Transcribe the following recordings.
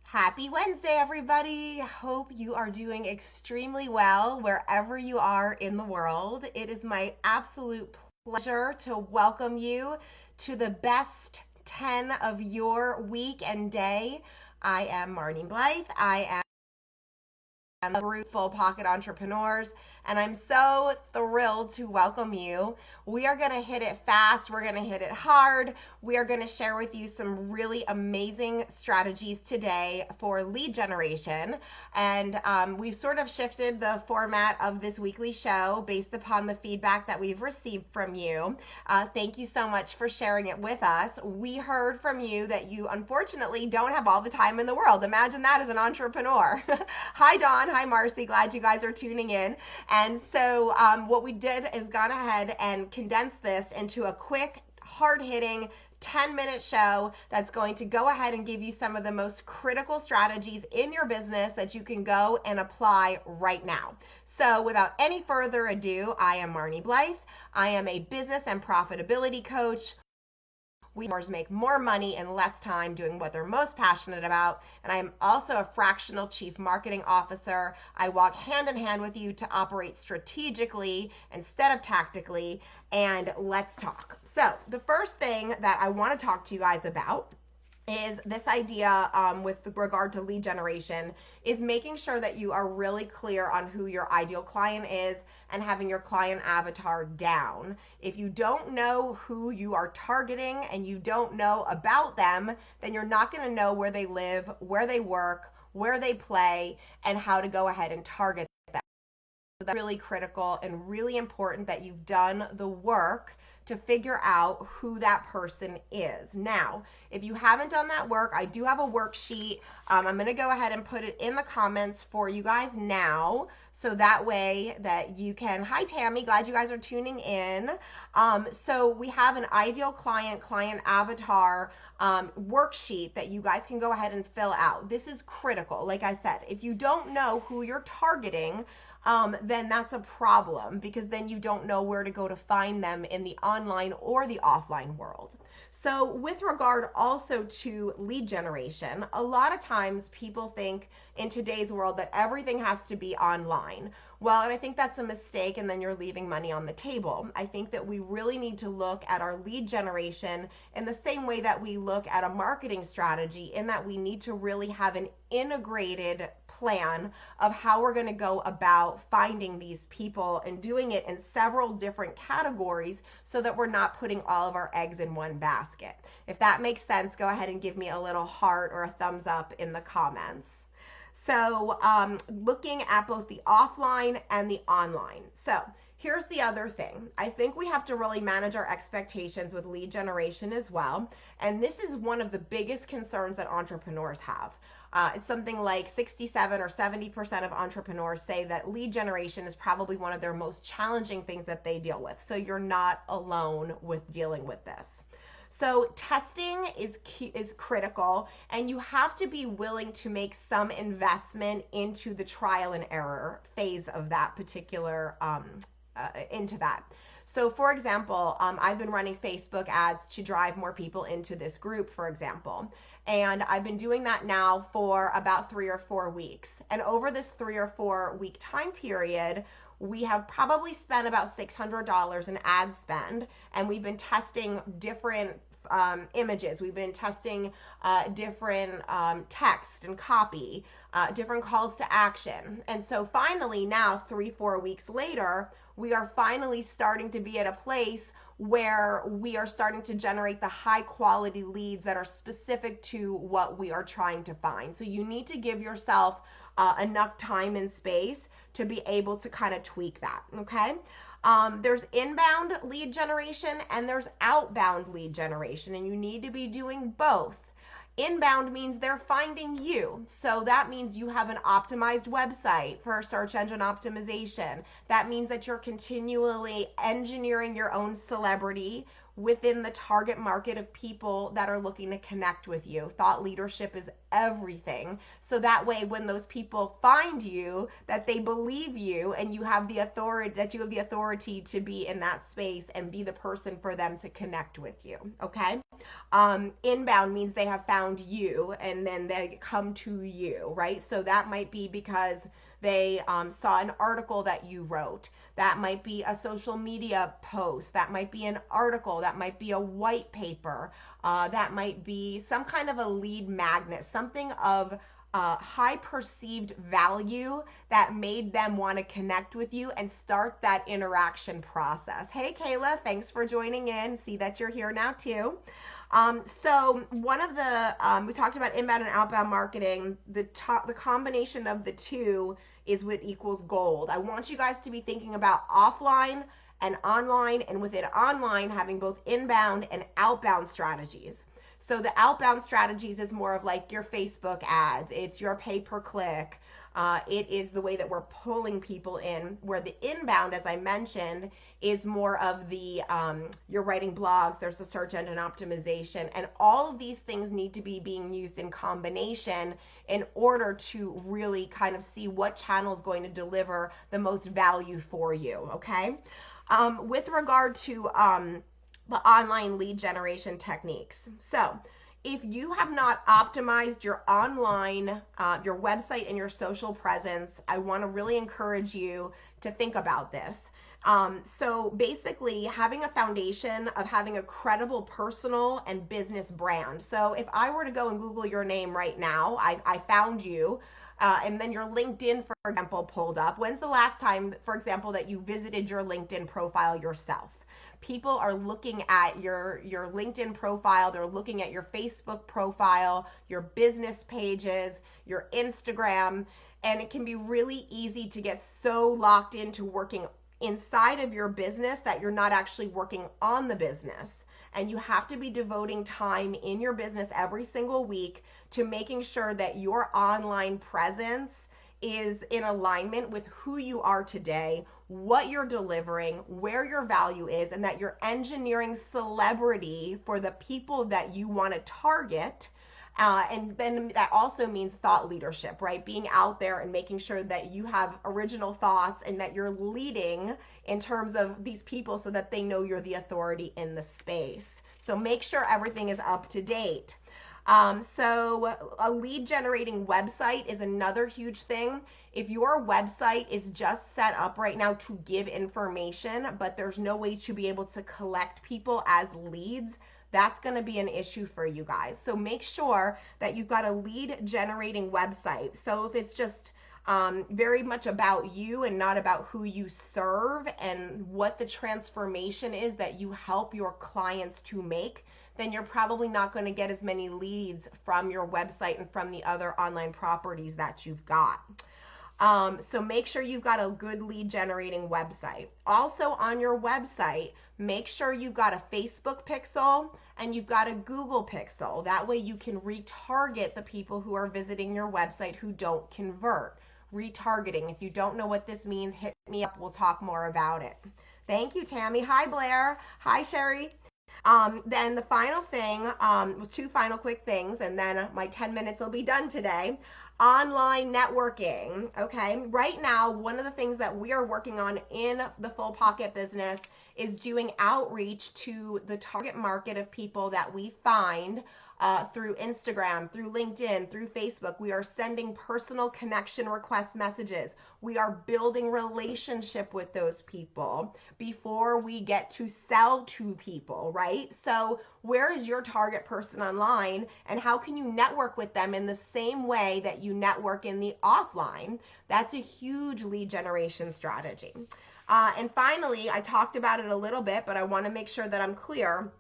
Happy Wednesday, everybody. Hope you are doing extremely well wherever you are in the world. It is my absolute pleasure to welcome you to the best 10 of your week and day. I am Marni Blythe. I am a group full pocket entrepreneurs, and I'm so thrilled to welcome you. We are going to hit it fast. We're going to hit it hard. We are going to share with you some really amazing strategies today for lead generation. And we've sort of shifted the format of this weekly show based upon the feedback that we've received from you. Thank you so much for sharing it with us. We heard from you that you unfortunately don't have all the time in the world. Imagine that as an entrepreneur. Hi, Dawn. Hi, Marcy. Glad you guys are tuning in. And so what we did is gone ahead and condensed this into a quick, hard-hitting 10-minute show that's going to go ahead and give you some of the most critical strategies in your business that you can go and apply right now. So without any further ado, I am Marni Blythe. I am a business and profitability coach. We make more money in less time doing what they're most passionate about. And I am also a fractional chief marketing officer. I walk hand in hand with you to operate strategically instead of tactically. And let's talk. So the first thing that I want to talk to you guys about is this idea with regard to lead generation is making sure that you are really clear on who your ideal client is and having your client avatar down. If you don't know who you are targeting and you don't know about them, then you're not going to know where they live, where they work, where they play, and how to go ahead and target them. So that's really critical and really important that you've done the work to figure out who that person is. Now, if you haven't done that work, I do have a worksheet. I'm going to go ahead and put it in the comments for you guys now, so that way that you can, hi Tammy, glad you guys are tuning in. So we have an ideal client avatar worksheet that you guys can go ahead and fill out. This is critical. Like I said, if you don't know who you're targeting, then that's a problem, because then you don't know where to go to find them in the online or the offline world. So with regard also to lead generation, a lot of times people think in today's world that everything has to be online. Well, and I think that's a mistake, and then you're leaving money on the table. I think that we really need to look at our lead generation in the same way that we look at a marketing strategy, in that we need to really have an integrated plan of how we're going to go about finding these people and doing it in several different categories so that we're not putting all of our eggs in one basket. If that makes sense, go ahead and give me a little heart or a thumbs up in the comments. So looking at both the offline and the online. So here's the other thing. I think we have to really manage our expectations with lead generation as well. And this is one of the biggest concerns that entrepreneurs have. It's something like 67 or 70% of entrepreneurs say that lead generation is probably one of their most challenging things that they deal with. So you're not alone with dealing with this. So testing is critical, and you have to be willing to make some investment into the trial and error phase of that particular, into that. So for example, I've been running Facebook ads to drive more people into this group, for example. And I've been doing that now for about 3 or 4 weeks. And over this 3 or 4 week time period, we have probably spent about $600 in ad spend, and we've been testing different images. We've been testing different text and copy, different calls to action. And so finally now, 3-4 weeks later, we are finally starting to be at a place where we are starting to generate the high quality leads that are specific to what we are trying to find. So you need to give yourself enough time and space to be able to kind of tweak that, okay? There's inbound lead generation and there's outbound lead generation, and you need to be doing both. Inbound means they're finding you. So that means you have an optimized website for search engine optimization. That means that you're continually engineering your own celebrity within the target market of people that are looking to connect with you. Thought leadership is everything. So that way, when those people find you, that they believe you and you have the authority, that you have the authority to be in that space and be the person for them to connect with you. Okay. Inbound means they have found you and then they come to you, right? So that might be because they saw an article that you wrote. That might be a social media post. That might be an article. That might be a white paper. That might be some kind of a lead magnet, something of high perceived value that made them want to connect with you and start that interaction process. Hey, Kayla, thanks for joining in. See that you're here now too. So one of the we talked about inbound and outbound marketing. The combination of the two is what equals gold. I want you guys to be thinking about offline and online, and within online having both inbound and outbound strategies. So the outbound strategies is more of like your Facebook ads, it's your pay-per-click, it is the way that we're pulling people in, where the inbound, as I mentioned, is more of the, you're writing blogs, there's the search engine optimization, and all of these things need to be being used in combination in order to really kind of see what channel is going to deliver the most value for you, okay? With regard to the online lead generation techniques. So if you have not optimized your online, your website and your social presence, I want to really encourage you to think about this. So basically having a foundation of having a credible personal and business brand. So if I were to go and Google your name right now, I found you, and then your LinkedIn, for example, pulled up. When's the last time, for example, that you visited your LinkedIn profile yourself? People are looking at your LinkedIn profile, they're looking at your Facebook profile, your business pages, your Instagram, and it can be really easy to get so locked into working inside of your business that you're not actually working on the business. And you have to be devoting time in your business every single week to making sure that your online presence is in alignment with who you are today, what you're delivering, where your value is, and that you're engineering celebrity for the people that you want to target. And then that also means thought leadership, right? Being out there and making sure that you have original thoughts and that you're leading in terms of these people so that they know you're the authority in the space. So make sure everything is up to date. So a lead generating website is another huge thing. If your website is just set up right now to give information, but there's no way to be able to collect people as leads, that's going to be an issue for you guys. So make sure that you've got a lead generating website. So if it's just very much about you and not about who you serve and what the transformation is that you help your clients to make, then you're probably not going to get as many leads from your website and from the other online properties that you've got. So make sure you've got a good lead generating website. Also on your website, make sure you've got a Facebook pixel and you've got a Google pixel. That way you can retarget the people who are visiting your website who don't convert. Retargeting. If you don't know what this means, hit me up. We'll talk more about it. Thank you, Tammy. Hi, Blair. Hi, Sherry. Then the final thing, two final quick things, and then my 10 minutes will be done today. Online networking. Okay. Right now, one of the things that we are working on in the Full Pocket business is doing outreach to the target market of people that we find through Instagram, through LinkedIn, through Facebook. We are sending personal connection request messages. We are building relationship with those people before we get to sell to people, right? So where is your target person online and how can you network with them in the same way that you network in the offline? That's a huge lead generation strategy. And finally, I talked about it a little bit, but I want to make sure that I'm clear.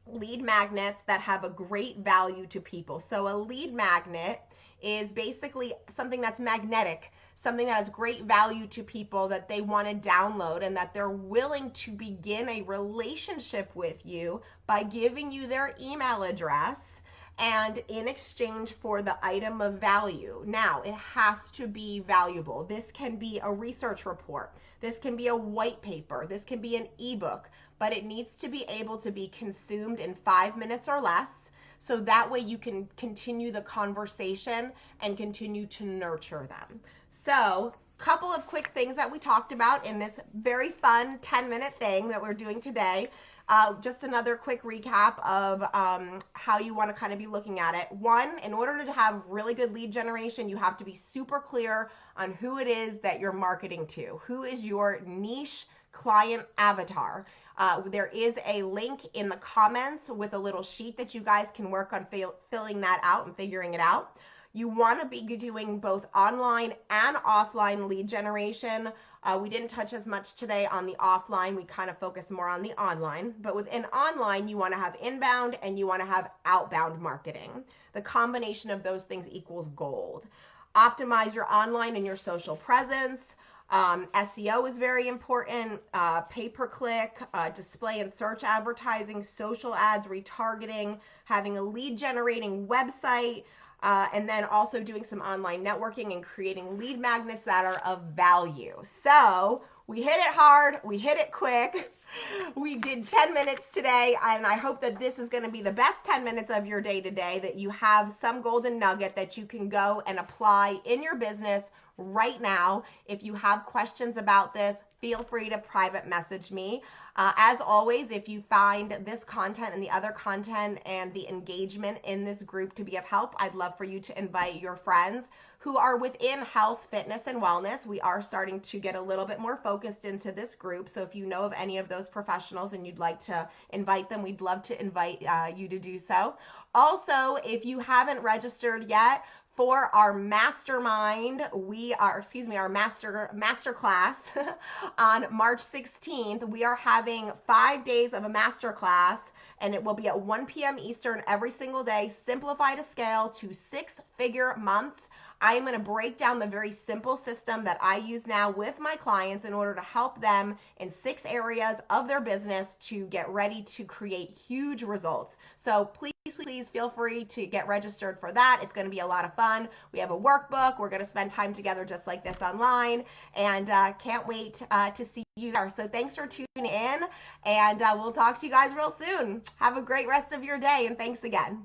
Lead magnets that have a great value to people. So a lead magnet is basically something that's magnetic, something that has great value to people that they want to download and that they're willing to begin a relationship with you by giving you their email address and in exchange for the item of value. Now, it has to be valuable. This can be a research report. This can be a white paper. This can be an ebook, but it needs to be able to be consumed in 5 minutes or less. So that way you can continue the conversation and continue to nurture them. So a couple of quick things that we talked about in this very fun 10-minute thing that we're doing today. Just another quick recap of how you want to kind of be looking at it. One, in order to have really good lead generation, you have to be super clear on who it is that you're marketing to. Who is your niche client avatar? There is a link in the comments with a little sheet that you guys can work on filling that out and figuring it out. You want to be doing both online and offline lead generation. We didn't touch as much today on the offline. We kind of focus more on the online. But within online, you want to have inbound and you want to have outbound marketing. The combination of those things equals gold. Optimize your online and your social presence. SEO is very important, pay-per-click, display and search advertising, social ads, retargeting, having a lead generating website, and then also doing some online networking and creating lead magnets that are of value. So we hit it hard, we hit it quick. We did 10 minutes today, and I hope that this is going to be the best 10 minutes of your day today, that you have some golden nugget that you can go and apply in your business right now. If you have questions about this, feel free to private message me. As always, if you find this content and the other content and the engagement in this group to be of help, I'd love for you to invite your friends who are within health, fitness, and wellness. We are starting to get a little bit more focused into this group. So if you know of any of those professionals and you'd like to invite them, we'd love to invite you to do so. Also, if you haven't registered yet for our mastermind, our master class on March 16th, we are having 5 days of a master class, and it will be at 1 p.m. Eastern every single day, simplify to scale to 6-figure months. I am going to break down the very simple system that I use now with my clients in order to help them in 6 areas of their business to get ready to create huge results. So please feel free to get registered for that. It's going to be a lot of fun. We have a workbook. We're going to spend time together just like this online, and can't wait to see you there. So thanks for tuning in, and we'll talk to you guys real soon. Have a great rest of your day, and thanks again.